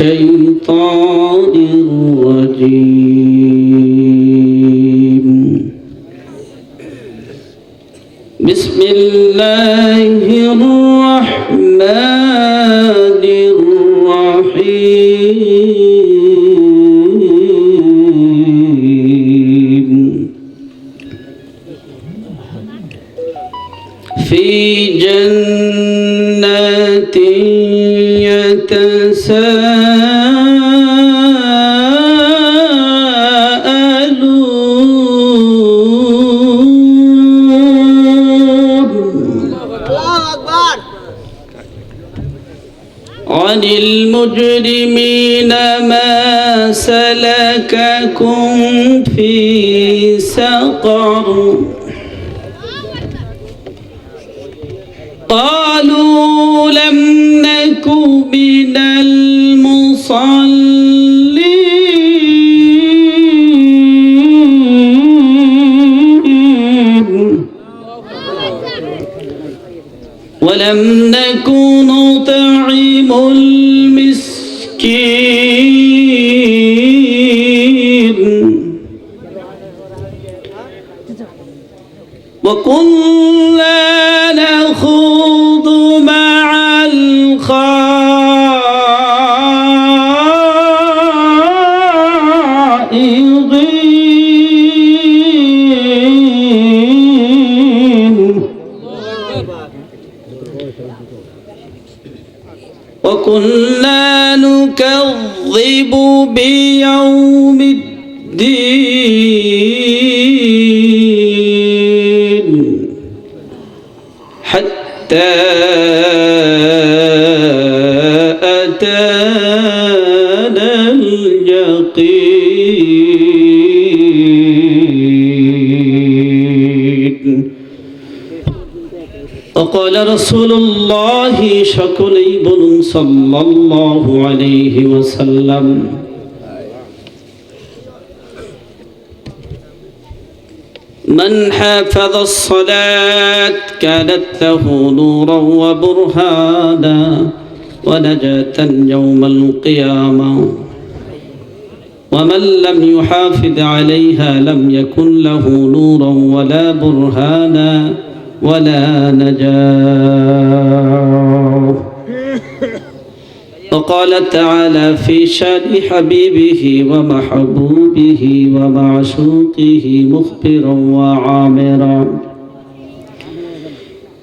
الشيطان الرجيم بسم الله الرحمن الرحيم في جنات عن المجرمين ما سلككم في سقر قالوا لم نك من المصلين ولم نك نطعم المسكين وكنا نخوض مع الخائضين وكنا نكذب بيوم الدين حتى أتانا اليقين وقال رسول الله সকলেই বলুন সাল্লাল্লাহু আলাইহি ওয়াসাল্লাম من حافظ الصلاة كانت له نورا وبرهانا ونجاة يوم القيامة ومن لم يحافظ عليها لم يكن له نورا ولا برهانا ولا نجاة وقال تعالى في شان حبيبه ومحبوبه ومعشوقه مخبرا وعامرا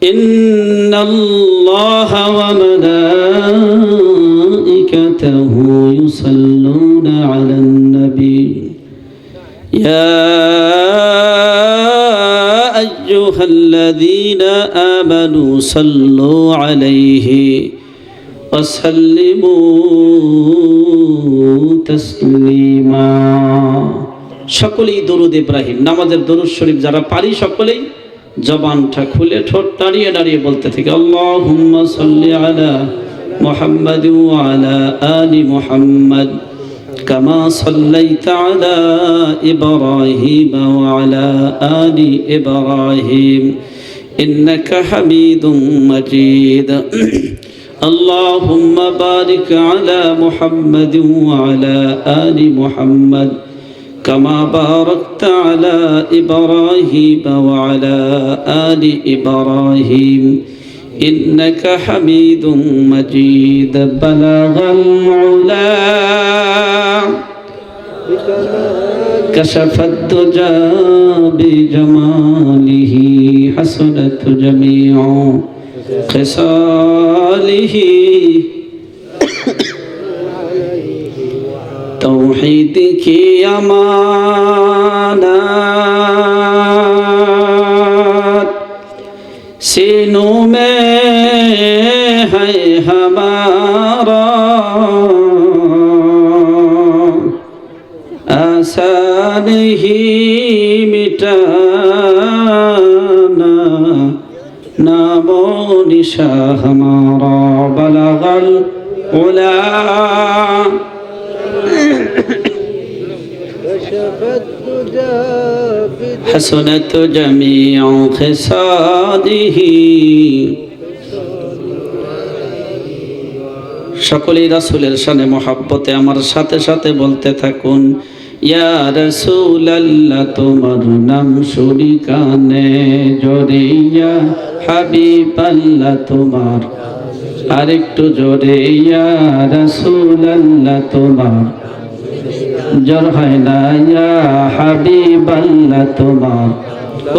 إن الله وملائكته يصلون على النبي يا أيها الذين آمنوا صلوا عليه وسلموا تسليما সকলেই দরুদ ইব্রাহিম নামাজের দরুদ শরীফ যারা পারি সকলেই জবানটা খুলে ঠোঁট নাড়িয়ে নাড়িয়ে বলতে থেকে আল্লাহুম্মা সাল্লি আলা মুহাম্মাদ ওয়া আলা আলি মুহাম্মাদ كما صليت على إبراهيم وعلى آل إبراهيم إنك حميد مجيد اللهم بارك على محمد وعلى آل محمد كما باركت على إبراهيم وعلى آل إبراهيم إنك حميد مجيد بلغ العلا كشف الدجى بجماله حسنت جميع خصاله توحید کی امانت سینوں میں ہے ہمارا آسان ہی مٹانا نام و نشا ہمارا بلغ العلا حسنت جميع خصاله সকলেই রাসূলের শানে মহব্বতে আমার সাথে সাথে বলতে থাকুন, ইয়া রাসূলাল্লাহ তোমার নাম শুনি কানে জোরে, ইয়া হাবিবাল্লাহ তোমার, আরেকটু জোরে, ইয়া রাসূলাল্লাহ তোমার, জোর হয় না, ইয়া হাবিবাল্লাহ তোমার,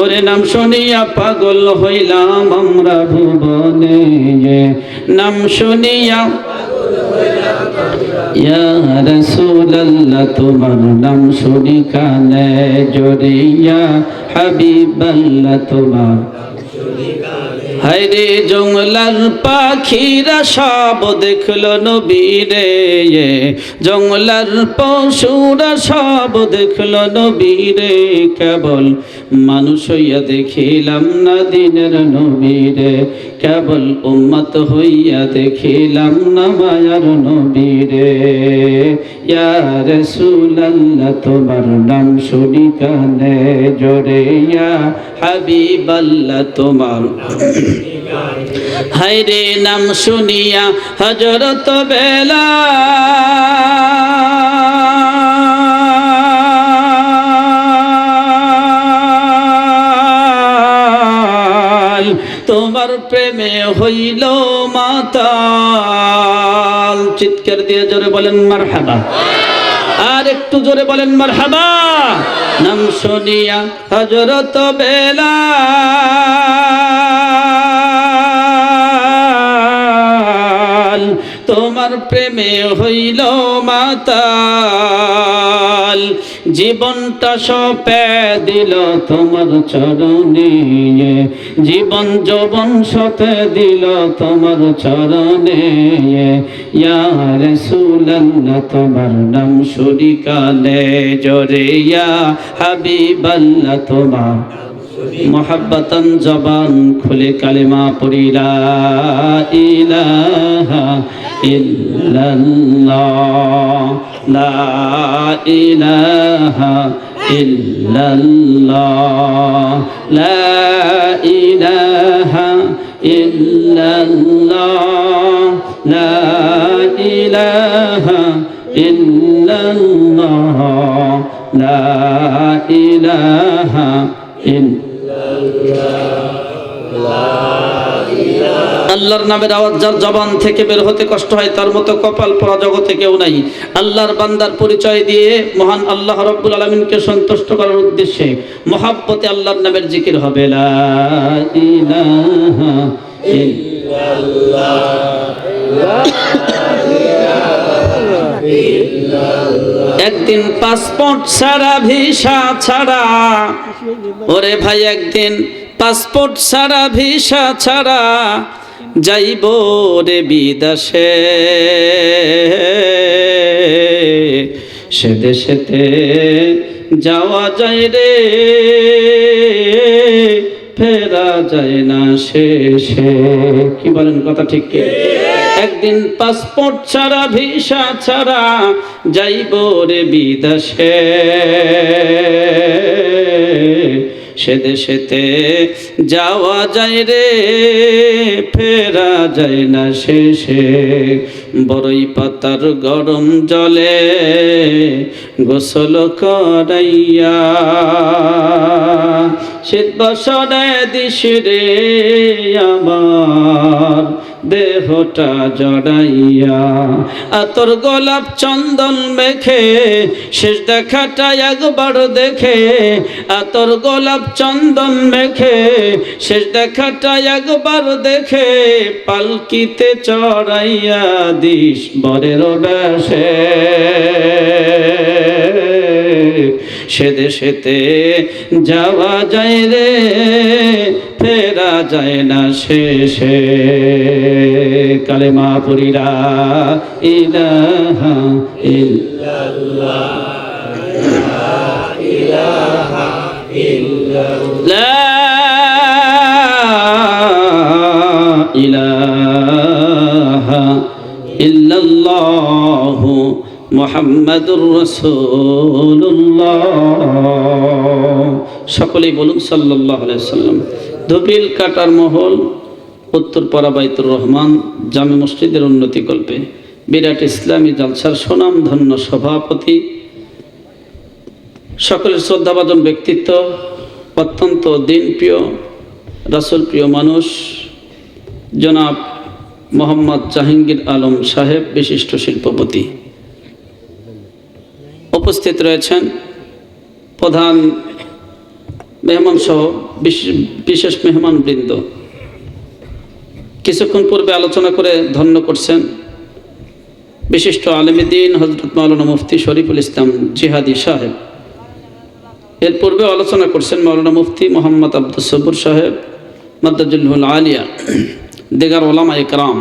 ওরে নাম শুনিয়া পাগল হইলাম আমরা ভুবনে, নাম শুনিয়া ইয়া রাসূলাল্লাহ তোমার নাম শুনি কানে জোরে, ইয়া হাবিবাল্লাহ তোমার। হায়রে জঙ্গলার পাখিরা সব দেখলো নবীরে, জঙ্গলার পশুরা সব দেখলো নবীরে, কেবল মানুষ হইয়া দেখিলাম না দিনের নবীরে, কেবল উম্মত হইয়া দেখিলাম না মায়ার নবীরে। ইয়া রাসূলাল্লাহ তোমার নাম শুনি কানে জোরে, ইয়া হাবিবাল্লাহ তোমার। হায়রে নাম শুনিয়া হযরত বেলাল তোমার প্রেমে হইল মাতাল। চিৎকার দিয়ে জোরে বলেন মারহাবা, আর একটু জোরে বলেন মারহাবা। নাম শুনিয়া হযরত বেলাল তোমার প্রেমে হইল মাতাল, জীবনটা সঁপে দিল তোমার চরণে, জীবন যৌবন সঁপে দিল তোমার চরণে। ইয়া রাসূলাল্লাহ তোমার নাম শুনি কানে জোরে, ইয়া হাবিবাল্লাহ তোমার। মোহাব্বতন জবান খুলে কালেমা পড়ি লা ইলাহা ইল্লাল্লাহ, লা ইলাহা ইল্লাল্লাহ, লা ইলাহা ইল্লাল্লাহ, লা ইলাহা ইল্লাল্লাহ, লা ইলাহা আল্লাহর নামের আওয়াজ যার জবান থেকে বের হতে কষ্ট হয় তার মতো কপাল পোড়া জগতে কেউ নাই। আল্লাহর বান্দার পরিচয় দিয়ে মহান আল্লাহ রাব্বুল আলামিনকে সন্তুষ্ট করার উদ্দেশ্যে মহব্বতে আল্লাহর নামের জিকির হবে। লা ইলাহা ইল্লাল্লাহ, একদিন পাসপোর্ট ছাড়া ভিসা ছাড়া, ওরে ভাই একদিন পাসপোর্ট ছাড়া ভিসা ছাড়া যাইব রে বিদেশে, সে দেশেতে যাওয়া যায় রে ফেরা যায় না শেষে। কি বলেন কথা ঠিক কি? একদিন পাসপোর্ট ছাড়া ভিসা ছাড়া যাইব রে বিদেশে, সে দেশেতে যাওয়া যায় রে ফেরা যায় না শেষে। বড়ই পাতার গরম জলে গোসল করাইয়া, শীত বসনে দিস রে আমার দেহটা জড়াইয়া, আতর গোলাপ চন্দন মেখে শেষ দেখাটা একবার দেখে, আতর গোলাপ চন্দন মেখে শেষ দেখাটা একবার দেখে, পালকিতে চড়াইয়া দিস বরের বেশে, সে দেশেতে যাওয়া যায় রে ফেরা যায় না শেষে। কালেমা পড়ি লা ইলাহা ইল্লাল্লাহ, লা ইলাহা ইল্লাল্লাহ, লা ইলাহা ইল্লাল্লাহ মুহাম্মাদুর রাসূলুল্লাহ। সকলেই বলুন সাল্লাল্লাহু আলাইহি ওয়াসাল্লাম। ধুপিল কাটার মহল, উত্তরপাড়া বাইতুর রহমান জামে মসজিদের উন্নতি কল্পে বিরাট ইসলামী জলসার সুনামধন্য সভাপতি, সকলের শ্রদ্ধাভাজন ব্যক্তিত্ব, অত্যন্ত দিনপ্রিয় রাসূল প্রিয় মানুষ জনাব মোহাম্মদ জাহাঙ্গীর আলম সাহেব, বিশিষ্ট শিল্পপতি। উপস্থিত রয়েছেন প্রধান মেহমান সহ বিশেষ মেহমানবৃন্দ। কিছুক্ষণ পূর্বে আলোচনা করে ধন্য করছেন বিশিষ্ট আলেম দ্বীন হযরত মাওলানা মুফতি শরীফুল ইসলাম জিহাদি সাহেব। এর পূর্বে আলোচনা করছেন মাওলানা মুফতি মোহাম্মদ আব্দুস সবুর সাহেব মাদ্দাজুল আলিয়া, দিগার ওলামা ইকরাম।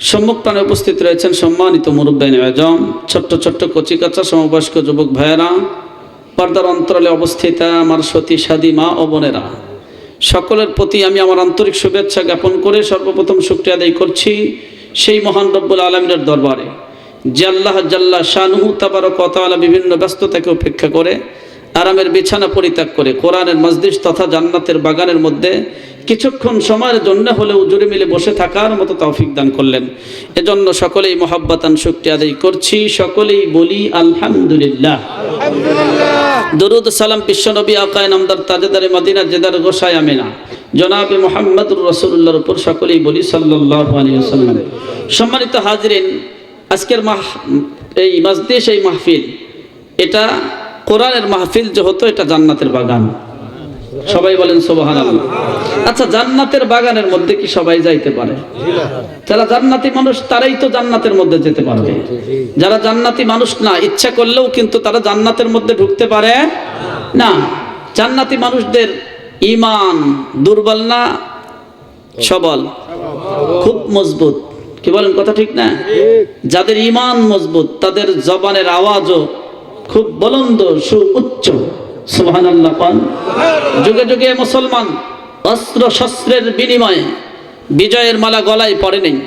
সম্মুখ প্রাণে উপস্থিত রয়েছেন সম্মানিত মুরব্বিয়ানে আজম, ছোট্ট ছোট্ট কচিকাচা সমবয়স্ক যুবক ভাইয়েরা, পর্দার অন্তরালে অবস্থিতা আমার সতী সাদী মা ও বোনেরা, সকলের প্রতি আমি আমার আন্তরিক শুভেচ্ছা জ্ঞাপন করে সর্বপ্রথম শুকরিয়া আদায় করছি সেই মহান রব্বুল আলামিনের দরবারে যে আল্লাহ জাল্লা শানুহু তাবারক ওয়া তাআলা বিভিন্ন ব্যস্ততাকে উপেক্ষা করে আরামের বিছানা পরিত্যাগ করে কোরআনের মজলিস তথা জান্নাতের বাগানের মধ্যে কিছুক্ষণ সময়ের জন্য হলেও জুড়ে মিলে বসে থাকার মতো তৌফিক দান করলেন। এজন্য সকলেই মহাব্বাতান শুকরিয়া আদায় করছি, সকলেই বলি আলহামদুলিল্লাহ। দরুদ সালাম বিশ্বনবী আকায়ে নামদার তাজেদারে মদিনা জেদার গোসায় আমিনা জনাবে মুহাম্মদুর রাসূলুল্লাহর উপর সকলেই বলি সাল্লাল্লাহু আলাইহি ওয়াসাল্লাম। সম্মানিত হাজিরিন, আজকের এই মজলিস, এই মাহফিল, এটা কোরআনের মাহফিল যেহেতু এটা জান্নাতের বাগান। সবাই বলেন সুবহানাল্লাহ। আচ্ছা, জান্নাতের বাগানের মধ্যে কি সবাই যাইতে পারে? যারা জান্নাতি মানুষ তারাই তো জান্নাতের মধ্যে যেতে পারবে। যারা জান্নাতি মানুষ না, ইচ্ছা করলেও কিন্তু তারা জান্নাতের মধ্যে ঢুকতে পারে না। জান্নাতি মানুষদের ঈমান দুর্বল না সবল? খুব মজবুত। কি বলেন, কথা ঠিক না? যাদের ঈমান মজবুত তাদের জবানের আওয়াজও খুব বুলন্দ সুউচ্চ। সুবহানাল্লাহ। পান যুগে যুগে মুসলমান অস্ত্র শস্ত্রের বিনিময়ে বিজয়ের মালা গলায় পড়ে নেই,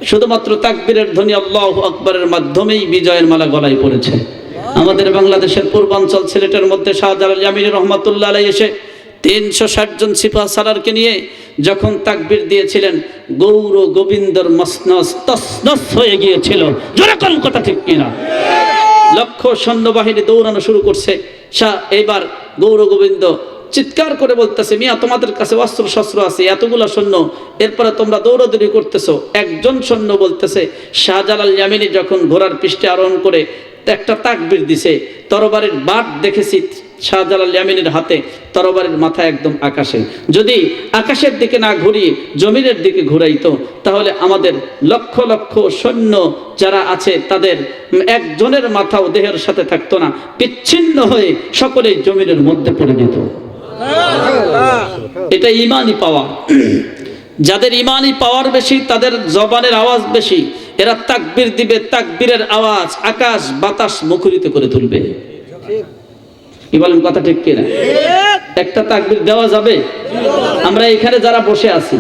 শুধুমাত্র তাকবীরের ধ্বনি আল্লাহু আকবারের মাধ্যমেই বিজয়ের মালা গলায় পড়েছে। আমাদের বাংলাদেশের পূর্বাঞ্চল সিলেটের মধ্যে শাহজালাল ইয়ামিনী রহমাতুল্লাহ আলাইহি এসে 360 জন সিপাহ সালারকে নিয়ে যখন তাকবীর দিয়েছিলেন, গৌর গোবিন্দর মসনস তসনস হয়ে গিয়েছিল। জোরে কোন কথা ঠিক কিনা? লক্ষ সৈন্যবাহিনী দৌড়ানো শুরু করছে। এবার গৌর গোবিন্দ চিৎকার করে বলতেছে, মিয়া তোমাদের কাছে অস্ত্র শস্ত্র আছে, এতগুলো সৈন্য, এরপরে তোমরা দৌড়াদৌড়ি করতেছো। একজন সৈন্য বলতেছে, শাহজালাল ইয়ামিনী যখন ঘোড়ার পৃষ্ঠে আরোহণ করে একটা তাকবীর দিছে, তরবারির বাট দেখেছি শাহজালাল ইয়ামিনীর হাতে, তরবারির মাথা একদম আকাশে। যদি আকাশের দিকে না ঘুরিয়ে জমিনের দিকে ঘুরাইতো তাহলে আমাদের লক্ষ লক্ষ সৈন্য যারা আছে তাদের একজনের মাথাও দেহের সাথে থাকতো না, বিচ্ছিন্ন হয়ে সকলেই জমিনের মধ্যে পড়ে যেত। এটা ঈমানি পাওয়ার। যাদের ঈমানি পাওয়ার বেশি তাদের জবানের আওয়াজ বেশি, এরা তাকবীর দিবে, তাকবীরের আওয়াজ আকাশ বাতাস মুখরিত করে তুলবে। কি বলেন, কথা ঠিক কিনা? একটা তাকবীর দেওয়া যাবে? আমরা এখানে যারা বসে আছি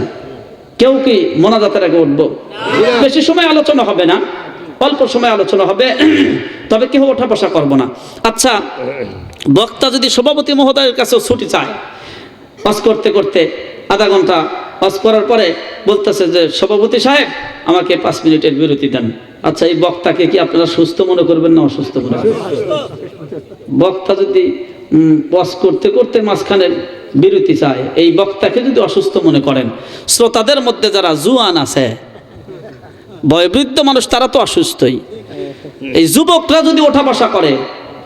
কেউ কি মোনাজাতের আগে উঠবো? বেশি সময় আলোচনা হবে না, অল্প সময় আলোচনা হবে, তবে কেউ ওঠা বসা করবো না। আচ্ছা, বক্তা যদি সভাপতি মহোদয়ের কাছে ছুটি চায়, পাস করতে করতে আধা ঘন্টা পাস করার পরে বলতেছে যে সভাপতি সাহেব আমাকে 5 মিনিটের বিরতি দেন। আচ্ছা, এই বক্তাকে কি আপনারা সুস্থ মনে করবেন না অসুস্থ মনে করবেন? বক্তা যদি পাস করতে করতে মাঝখানে বিরতি চায়, এই বক্তাকে যদি অসুস্থ মনে করেন, শ্রোতাদের মধ্যে যারা জুয়ান আছে, বয়োবৃদ্ধ মানুষ, তারা তো অসুস্থই। এই যুবকরা যদি ওঠা বসা করে,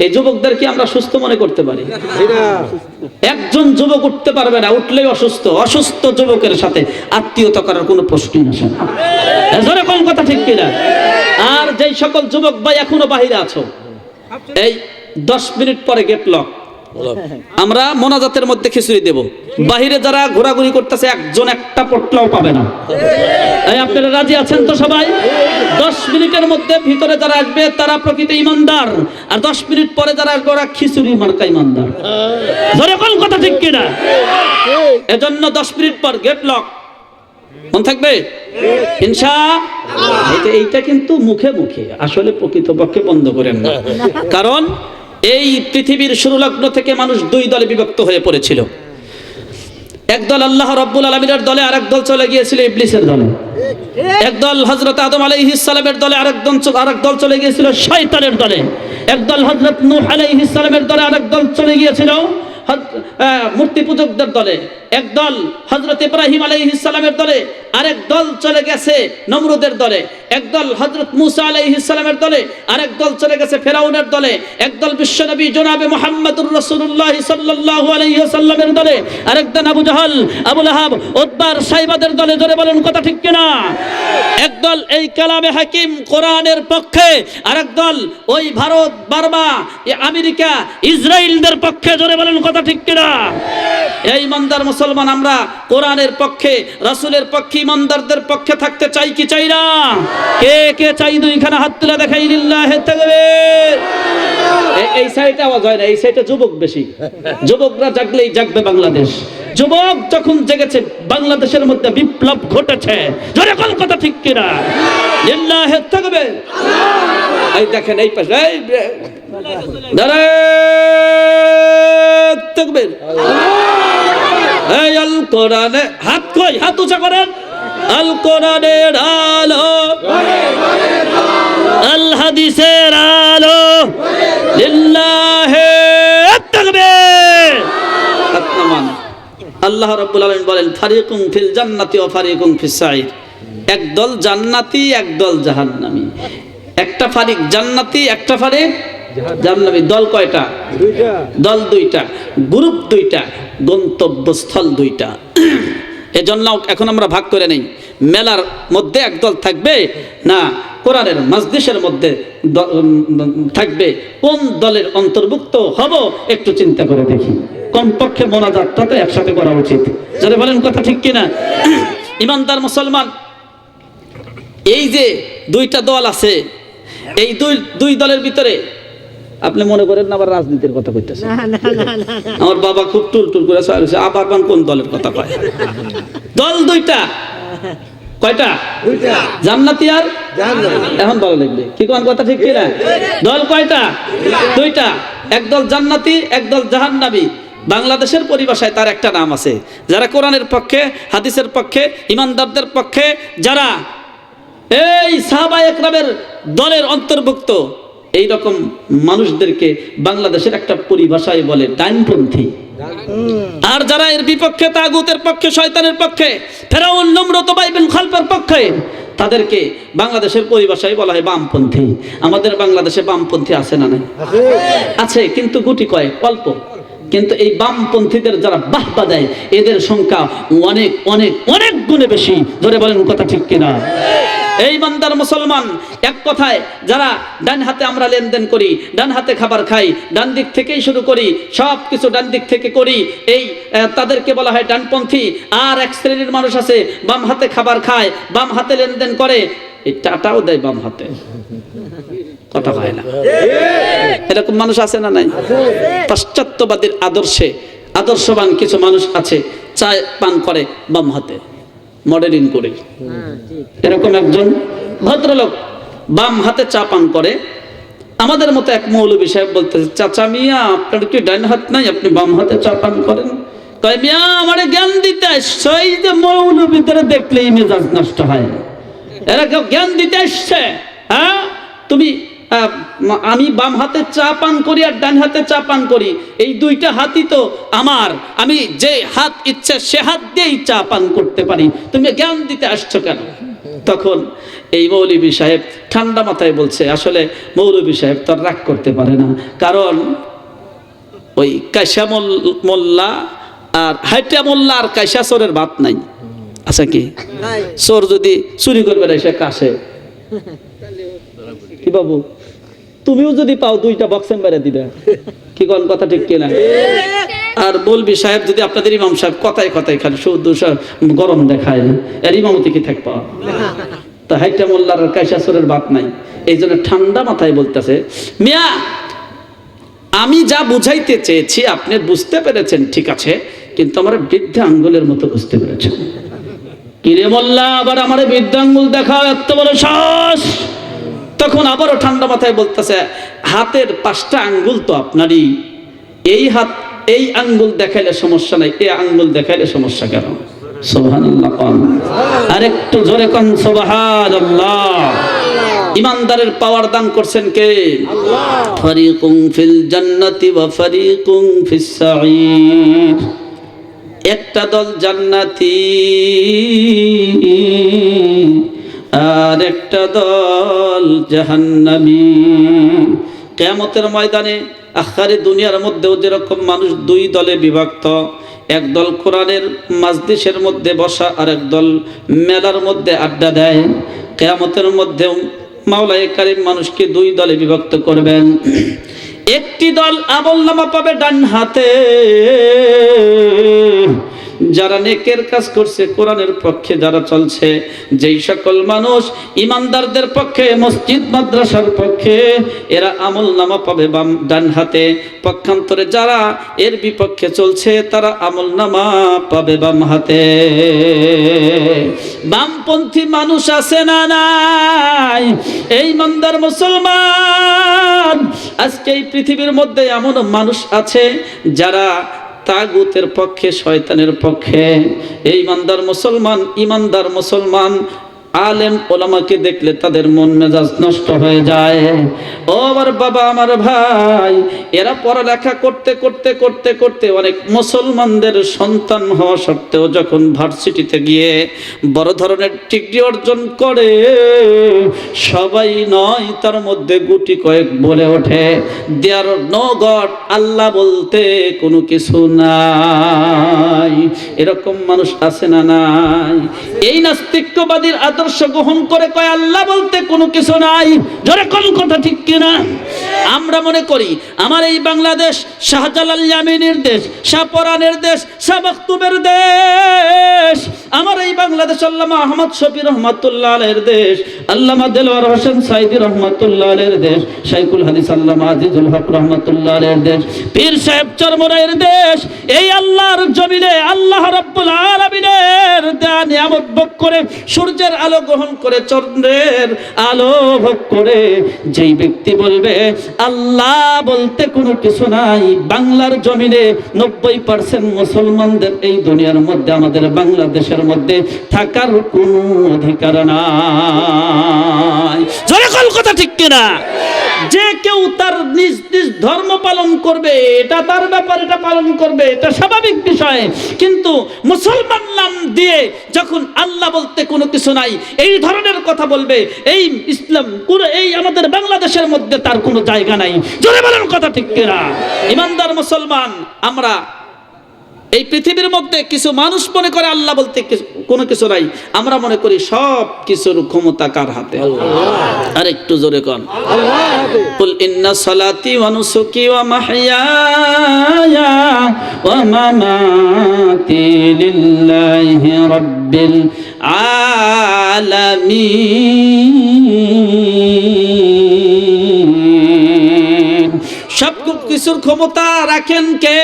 এই যুবকদের কি আমরা সুস্থ মনে করতে পারি? একজন যুবক উঠতে পারবে না, উঠলেই অসুস্থ। অসুস্থ যুবকের সাথে আত্মীয়তা করার কোনো প্রশ্নই আসে না। এরকম কথা ঠিক কিনা? আর যেই সকল যুবক ভাই এখনো বাহিরে আছো, এই 10 মিনিট পরে গেট লক, আমরা মোনাজাতের মধ্যে খিচুড়ি দেব। বাহিরে যারা ঘোরাঘুরি করতেছে একজন একটা পটলাও পাবে না। আপনারা রাজি আছেন তো সবাই? 10 মিনিটের মধ্যে ভিতরে যারা আসবে তারা প্রকৃত ইমানদার, আর 10 মিনিট পরে যারা আসবে ওরা খিচুড়ি মার্কা ইমানদার। ধরে কোন কথা ঠিক কিনা? এজন্য 10 মিনিট পর গেট লক। মনে থাকবে ইনশাআল্লাহ। এইটা কিন্তু মুখে মুখে, আসলে প্রকৃতপক্ষে বন্ধ করেন না। কারণ এই পৃথিবীর শুরু লগ্ন থেকে মানুষ 2 দলে বিভক্ত হয়ে পড়েছিল। একদল আল্লাহ রাব্বুল আলামিনের দলে, আরেক দল চলে গিয়েছিল ইবলিসের দলে। একদল হযরত আদম আলাইহিস সালামের দলে, আরেক দল চলে গিয়েছিল শয়তানের দলে। একদল হযরত নূহ আলাইহিস সালামের দলে, আরেক দল চলে গিয়েছিল মূর্তি পূজকদের দলে। একদল হযরত ইব্রাহিম আলাইহিস সালামের দলে, আরেক দল চলে গেছে নমরুদের দলে। একদল হযরত মুসা আলাইহিস সালামের দলে, আরেক দল চলে গেছে ফেরাউনের দলে। একদল বিশ্বনবী জনাবে মুহাম্মদুর রাসূলুল্লাহ সাল্লাল্লাহু আলাইহি ওয়াসাল্লামের দলে, আরেকদল আবু জাহল, আবু লাহাব, উতবার, সাইবাদের দলে। জোরে বলেন কথা ঠিক কিনা? একদল এই কালামে হাকিম কোরআনের পক্ষে, আরেক দল ওই ভারত, বার্মা, আমেরিকা, ইসরায়েলদের পক্ষে। জোরে বলেন কথা ঠিক কিনা? এই ইমানদার মুসলমান, আমরা কোরআনের পক্ষে, রাসূলের পক্ষে, ইমানদারদের পক্ষে থাকতে চাই কি চাই না? কে কে চাই দুইখানা হাত তুলে দেখাই, লিল্লাহি তাকবীর। এই সাইডে আওয়াজ হয় না, এই সাইডে যুবক বেশি। যুবকরা জাগলেই জাগবে বাংলাদেশ। যুবক যখন জেগেছে, বাংলাদেশের মধ্যে বিপ্লব ঘটেছে। জোরে বল কথা ঠিক কিনা? লিল্লাহি তাকবীর। এই দেখেন এই পাশে, এই নারে তাকবীর। এই আল কোরআনে হাত কই, হাত উঁচা করেন। আল কোরআনের আলো, আল হাদিসের আলো, লিল্লাহি তাকবীর। আল্লাহ রাব্বুল আলামিন বলেন, ফারিকুম ফিল জান্নাতি ওয়া ফারিকুম ফিস সাঈর। একদল জান্নাতি, একদল জাহান্নামী। একটা ফারিক জান্নাতি, একটা ফারিক জাহান্নামী। দল কয়টা? দুইটা। দল দুইটা, গ্রুপ দুইটা, গন্তব্যস্থল দুইটা। এজন্য এখন আমরা ভাগ করে নেই, মেলার মধ্যে একদল থাকবে না কোরআনের মজলিসের মধ্যে থাকবে। কোন দলের অন্তর্ভুক্ত হব একটু চিন্তা করে দেখি। কমপক্ষে মোনাজাতটা তো একসাথে করা উচিত। যারা বলেন কথা ঠিক কিনা? ইমানদার মুসলমান, এই যে দুইটা দল আছে, এই দুই দলের ভিতরে আপনি মনে করেন না আবার রাজনীতির কথা কইতেছে। আমার বাবা খুব টুল করে আবার কোন দলের কথা কয়? দল দুইটা। কয়টা? দুইটা। জান্নাতি আর জাহান্নামী। এখন ভালো লাগবে কি কোন কথা ঠিক কিনা? দল কয়টা? দুইটা। একদল জান্নাতি, একদল জাহান্নামী। বাংলাদেশের পরিভাষায় তার একটা নাম আছে। যারা কোরআনের পক্ষে, হাদিসের পক্ষে, ইমানদারদের পক্ষে, যারা এই সাহাবায়ে কেরামের দলের অন্তর্ভুক্ত, এই রকম মানুষদেরকে বাংলাদেশের একটা পরিভাষায় বলে ডানপন্থী। আর যারা এর বিপক্ষে, তাগুতের পক্ষে, শয়তানের পক্ষে, ফেরাউন, নমরুদ, উবাই বিন খালফের পক্ষে, তাদেরকে বাংলাদেশের পরিভাষায় বলা হয় বামপন্থী। আমাদের বাংলাদেশে বামপন্থী আছে না? নাই আছে, কিন্তু গুটি কয়েক, অল্প। কিন্তু এই বামপন্থীদের যারা বাহবা দেয়, এদের সংখ্যা অনেক অনেক অনেক গুণে বেশি। ধরে বলেন কথা ঠিক কিনা? এই ইমানদার মুসলমান, এক কথায় যারা ডান হাতে আমরা লেনদেন করি, ডান হাতে খাবার খাই, ডান দিক থেকেই শুরু করি, সব কিছু ডান দিক থেকে করি, এই তাদেরকে বলা হয় ডানপন্থী। আর এক শ্রেণীর মানুষ আছে, বাম হাতে খাবার খায়, বাম হাতে লেনদেন করে, এই টাটাও দেয় বাম হাতে, কথা হয় না। এরকম মানুষ আছে না? নাই। পাশ্চাত্যবাদীর আদর্শে আদর্শবান কিছু মানুষ আছে, চায় পান করে বাম হাতে, মডেলিং করে। এরকম একজন ভদ্রলোক বাম হাতে চা পান করে। আমাদের মতো এক মৌলবী সাহেব বলতেছে, চাচা মিয়া আপনার কি ডান হাত নাই, আপনি বাম হাতে চা পান করেন? কয় মিয়া আমারে জ্ঞান দিতে আসছে। এই যে মৌলবীদের দেখলেই মেজাজ নষ্ট হয়। এরা কেউ জ্ঞান দিতে আসছে? হ্যাঁ, তুমি আমি বাম হাতে চা পান করি আর ডান হাতে চা পান করি, এই দুইটা হাতই তো আমার, আমি যে হাত ইচ্ছে সে হাত দিয়েই চা পান করতে পারি, তুমি জ্ঞান দিতে আসছো কেন? তখন এই মৌলবী সাহেব ঠান্ডা মাথায় বলছে, আসলে মৌলবী সাহেব তো রাগ করতে পারে না, কারণ ওই কাইসা মোল্লা আর হাইটা মোল্লা আর কাইসা চোরের ভাত নাই। আচ্ছা কি চোর যদি চুরি করবে না, সে কাশে কি বাবু, তুমিও যদি পাও দুইটা বক্সেন বেড়ে দিবে, কি কোন কথা ঠিক কিনা? আর মৌলবী সাহেব যদি আপনাদের ইমাম সাহেব কথায় কথায় খালি শুধু গরম দেখায়, এর ইমামতি কি থাকবা? তা হাইটা মোল্লার আর কাইসাসরের বাত নাই, এই জন্য ঠান্ডা মাথায় বলতেছে, মিয়া আমি যা বুঝাইতে চেয়েছি আপনি বুঝতে পেরেছেন, ঠিক আছে, কিন্তু আমার বৃদ্ধা আঙ্গুলের মতো বুঝতে পেরেছেন। কিরে মোল্লা, আবার আমার বৃদ্ধা আঙ্গুল দেখাও, এত বড় সাহস? তখন আবারও ঠান্ডা মাথায় বলতেছে, হাতের 5টা আঙ্গুল তো আপনারই, এই হাত এই আঙ্গুল দেখাইলে সমস্যা নাই, এই আঙ্গুল দেখাইলে সমস্যা কেন? সুবহানাল্লাহ কোন, আরেকটু জোরে কোন সুবহানাল্লাহ। ইমানদারের পাওয়ার দান করছেন কে? আল্লাহ। ফারিকুম ফিল জান্নাতি ওয়া ফারিকুম ফিস সাঈর, একটা দল জান্নাতি আর একটা দল জাহান্নামী। কিয়ামতের ময়দানে আখিরি দুনিয়ার মধ্যেও যেরকম মানুষ দুই দলে বিভক্ত, এক দল কোরআনের মাজলিসের মধ্যে বসা আর এক দল মেলার মধ্যে আড্ডা দেয়, কিয়ামতের মধ্যেও মাওলায়ে কারীম মানুষকে দুই দলে বিভক্ত করবেন। একটি দল আমলনামা পাবে ডান হাতে, যারা নেকের কাজ করছে, কোরআনের পক্ষে যারা চলছে, যেই সকল মানুষ ইমানদারদের পক্ষে, মসজিদ মাদ্রাসার পক্ষে, এরা আমলনামা পাবে বাম ডান হাতে। পক্ষান্তরে যারা এর বিপক্ষে চলছে, তারা আমলনামা পাবে বাম হাতে। বামপন্থী মানুষ আছে না নাই? এই ইমানদার মুসলমান, আজকে এই পৃথিবীর মধ্যে এমন মানুষ আছে যারা তাগুতের পক্ষে, শয়তানের পক্ষে। এই ইমানদার মুসলমান আলেম ওলামাকে দেখলে তাদের মন মেজাজ নষ্ট হয়ে যায়। ও আমার বাবা, আমার ভাই, এরা পড়ালেখা করতে করতে করতে করতে অনেক মুসলমানদের সন্তান হওয়া সত্ত্বেও যখন ভার্সিটিতে গিয়ে বড় ধরনের ডিগ্রি অর্জন করে, সবাই নয়, তার মধ্যে গুটি কয়েক বলে ওঠে দেয়ার নো গড, আল্লাহ বলতে কোনো কিছু নাই। এরকম মানুষ আছে না নাই? এই নাস্তিকবাদীর আদর্শ গ্রহণ করে কয় আল্লাহ বলতে কোনো কিছু নাই। জোরে কোন কথা ঠিক কিনা? আমরা মনে করি আমার এই বাংলাদেশ শাহজালাল ইয়ামিনীর দেশ, শাহপরানের দেশ, শাহ মাকতুমের দেশ। আমার এই বাংলাদেশ আল্লামা আহমদ শফি রহমাতুল্লাহ আলাইহির দেশ, আল্লামা দেলওয়ার হোসেন সাইদি রহমাতুল্লাহ আলাইহির দেশ, শাইখুল হাদিস আল্লামা আজিজুল হক রহমাতুল্লাহ আলাইহির দেশ, পীর সাহেব চরমরাইয়ের দেশ। এই আল্লাহর জমিনে আল্লাহ রাব্বুল আলামিনের দান নিয়ামত ভোগ করে, সূর্যের আলো গ্রহণ করে, চন্দ্রের আলো ভোগ করে যেই ব্যক্তি বলবে আল্লাহ বলতে কোনো কিছু নাই, বাংলার জমিনে 90% মুসলমানদের এই দুনিয়ার মধ্যে, আমাদের বাংলাদেশের মধ্যে থাকার কোনো অধিকার নাই। জোরে কোন কথা ঠিক কিনা? যে কেউ তার নিজ নিজ ধর্ম পালন করবে, এটা তার ব্যাপার, এটা পালন করবে, এটা স্বাভাবিক বিষয়। কিন্তু মুসলমান নাম দিয়ে যখন আল্লাহ বলতে কোনো কিছু নাই এই ধরনের কথা বলবে, এই ইসলাম পুরো এই আমাদের বাংলাদেশের মধ্যে তার কোনো জায়গা নাই। জোরে বলেন কথা ঠিক কিনা? ইমানদার মুসলমান আমরা এই পৃথিবীর মধ্যে কিছু মানুষ মনে করে আল্লাহ বলতে কোনো কিছু নাই, আমরা মনে করি সব কিছুর ক্ষমতা কার হাতে? আর একটু জোরে কোন কুল ইন্না সালাতি ওয়া নুসুকি ওয়া মাহইয়ায়া ওয়া মামাতি লিল্লাহি রাব্বিল আলামিন। সব কিছুর ক্ষমতা রাখেন কে?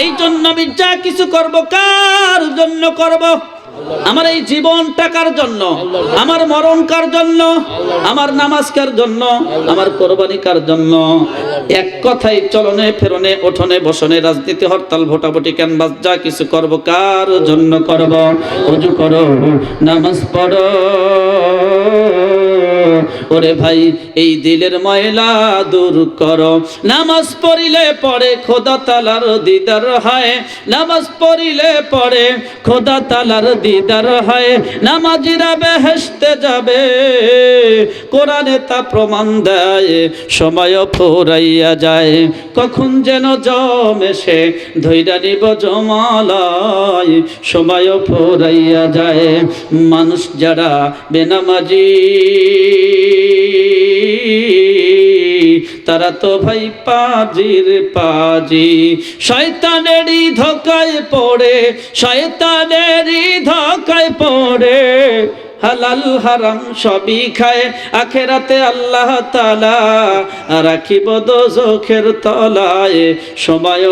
এই জন্য আমি যা কিছু করব কার জন্য করব? আমার এই জীবন টাকার জন্য, আমার মরণ কার জন্য, আমার নামাজ কার জন্য, আমার কোরবানি কার জন্য? এক কথাই চলনে ফেরনে, ওঠনে বসনে, রাজনীতি, হরতাল, ভোটাভুটি, ক্যানভাস, যা কিছু করব কার জন্য করব? ওযু করো, নামাজ পড়ো। ওরে ভাই, এই দিলের ময়লা দূর করো। নামাজ পড়িলে পড়ে খোদা তাআলার দিদার হয়, নামাজ পড়িলে পড়ে খোদা তাআলার দিদার হয়। নামাজিরা বেহেশতে যাবে, কোরআনে তা প্রমাণ দেয়। সময় ফুরাইয়া যায়, কখন যেন জম এসে ধইরা নিব জমালয়। সময় ফুরাইয়া যায়, মানুষ যারা বেনামাজি তারা তো ভাই পাজির পাজি। শয়তানেরই ধোকায় পড়ে, শয়তানেরই ধোকায় পড়ে, হালাল হারাম সবই খায়। আখেরাতে আল্লাহ তাআলা রাখিব দোজখের তলায়। সময়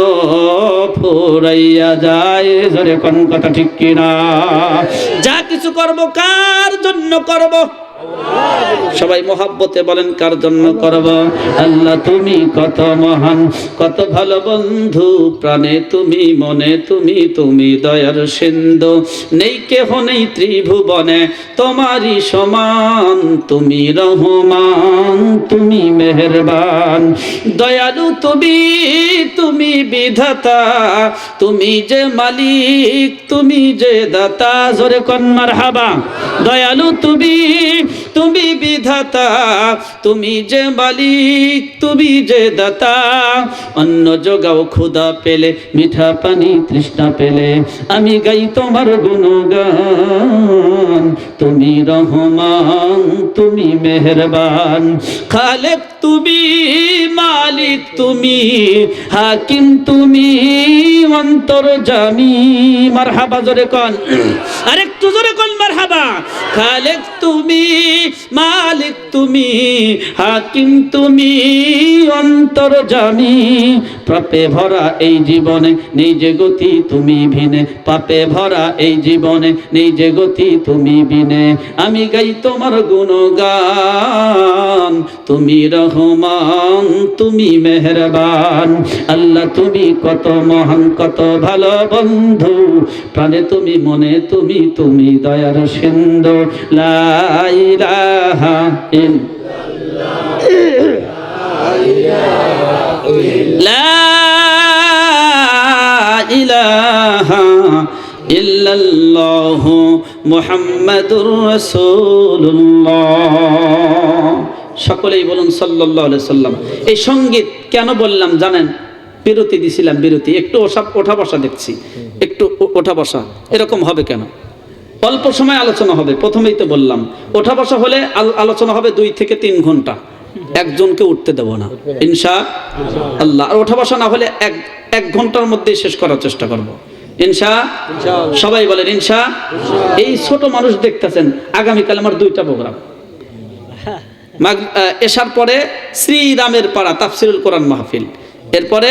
ফুরাইয়া যায়। জোরে কোন কথা ঠিক কিনা? যা কিছু করব কার জন্য করব? সবাই মোহাব্বতে বলেন কার জন্য করব? আল্লাহ তুমি কত মহান, কত ভালো বন্ধু, প্রাণে তুমি, মনে তুমি, তুমি দয়ার সিন্ধু, নেই কেহ নেই ত্রিভুবনে তোমারই সমান, তুমি রহমান, তুমি মেহেরবান, দয়ালু তুমি, তুমি বিধাতা, তুমি যে মালিক, তুমি যে দাতা, জোরে কোন মারহাবা। দয়ালু তুমি, তুমি বিধাতা, তুমি যে মালিক, তুমি যে দাতা, অন্ন যোগাও ক্ষুধা পেলে, মিঠা পানি তৃষ্ণা পেলে, আমি গাই তোমার গুণগান, তুমি রহমান, তুমি মেহেরবান, খালেক তুমি, মালিক তুমি, হাকিম তুমি, অন্তর্যামী, মারহাবা জোরে কোন, আরেকটু জোরে কোন মারহাবা। খালেক তুমি, মালিক তুমি, হাকিম তুমি, অন্তর্যামী, পাপে ভরা এই জীবনে নেই যে গতি তুমি ভিনে, পাপে ভরা এই জীবনে নেই যে গতি তুমি বিনে, আমি গাই তোমার গুণগান, তুমি রহমান, তুমি মেহেরবান, আল্লাহ তুমি কত মহান, কত ভালো বন্ধু, প্রাণে তুমি, মনে তুমি, তুমি দয়ার সিন্ধু, লা ইলাহা লা ইলাহা ইল্লাল্লাহু মুহাম্মাদুর রাসূলুল্লাহ। সকলেই বলুন সাল্লাল্লাহু আলাইহি সাল্লাম। এই সঙ্গীত কেন বললাম জানেন? বিরতি দিছিলাম, বিরতি, একটু ওঠা বসা দেখছি, একটু ওঠা বসা এরকম হবে কেন? অল্প সময় আলোচনা হবে, প্রথমেই তো বললাম ওঠা বসা হলে আলোচনা হবে 2 থেকে 3 ঘন্টা, একজনকে উঠতে দেব না ইনশাআল্লাহ। আর ওঠা বসা না হলে এক ঘন্টার মধ্যে শেষ করার চেষ্টা করব ইনশাআল্লাহ। সবাই বলেন ইনশাআল্লাহ। এই ছোট মানুষ দেখতেছেন, আগামীকাল আমার 2টা প্রোগ্রাম, এশার পরে শ্রীরামের পাড়া তাফসিরুল কোরআন মাহফিল, এরপরে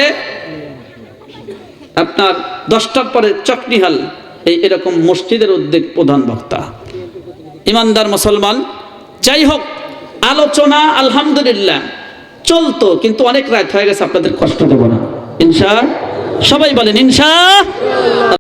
আপনার 10টার পরে চকনিহাল, এরকম মসজিদের উদ্যোগ প্রধান বক্তা, ইমানদার মুসলমান। যাই হোক, আলোচনা আলহামদুলিল্লাহ চলতো, কিন্তু অনেক রাত হয়ে গেছে, আপনাদের কষ্ট দেব না ইনশাআল্লাহ। সবাই বলেন ইনশাআল্লাহ।